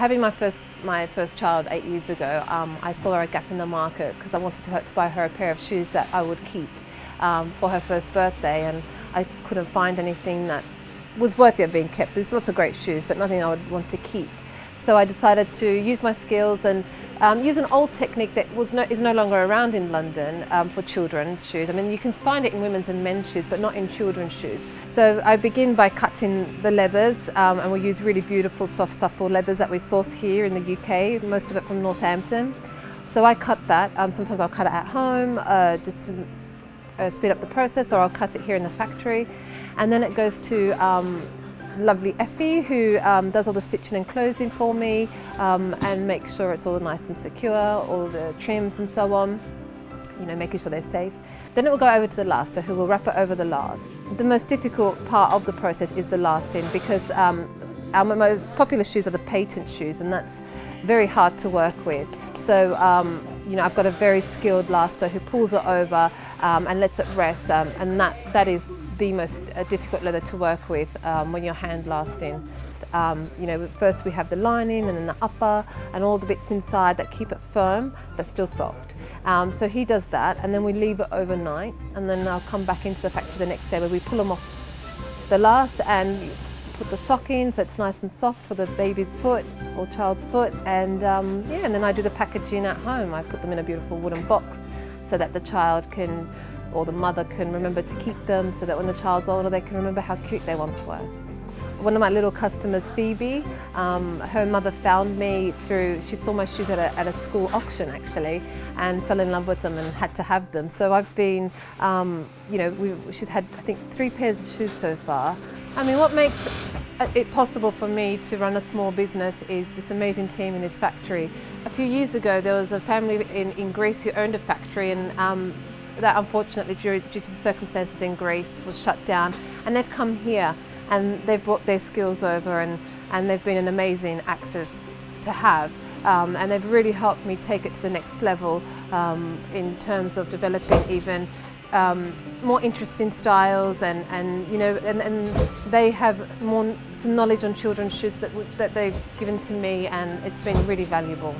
Having my first child 8 years ago, I saw a gap in the market because I wanted her to buy her a pair of shoes that I would keep for her first birthday, and I couldn't find anything that was worthy of being kept. There's lots of great shoes, but nothing I would want to keep. So I decided to use my skills and use an old technique that is no longer around in London for children's shoes. I mean, you can find it in women's and men's shoes, but not in children's shoes. So I begin by cutting the leathers, and we use really beautiful, soft, supple leathers that we source here in the UK, most of it from Northampton. So I cut that. Sometimes I'll cut it at home just to speed up the process, or I'll cut it here in the factory. And then it goes to lovely Effie, who does all the stitching and closing for me and makes sure it's all nice and secure, all the trims and so on, you know, making sure they're safe. Then it will go over to the laster, who will wrap it over the last. The most difficult part of the process is the lasting, because our most popular shoes are the patent shoes, and that's very hard to work with. So you know, I've got a very skilled laster who pulls it over and lets it rest, and that is the most difficult leather to work with when you're hand lasting. You know, first we have the lining and then the upper and all the bits inside that keep it firm but still soft. So he does that, and then we leave it overnight, and then I'll come back into the factory the next day where we pull them off the last and put the sock in so it's nice and soft for the baby's foot or child's foot, and yeah, and then I do the packaging at home. I put them in a beautiful wooden box so that the child can, or the mother can, remember to keep them, so that when the child's older they can remember how cute they once were. One of my little customers, Phoebe, her mother found me she saw my shoes at a school auction actually, and fell in love with them and had to have them. So I've been, you know, she's had I think 3 pairs of shoes so far. I mean, what makes it possible for me to run a small business is this amazing team in this factory. A few years ago there was a family in Greece who owned a factory, and that unfortunately due to the circumstances in Greece was shut down, and they've come here and they've brought their skills over, and they've been an amazing access to have, and they've really helped me take it to the next level in terms of developing even more interesting styles, and you know, and they have some knowledge on children's shoes that they've given to me, and it's been really valuable.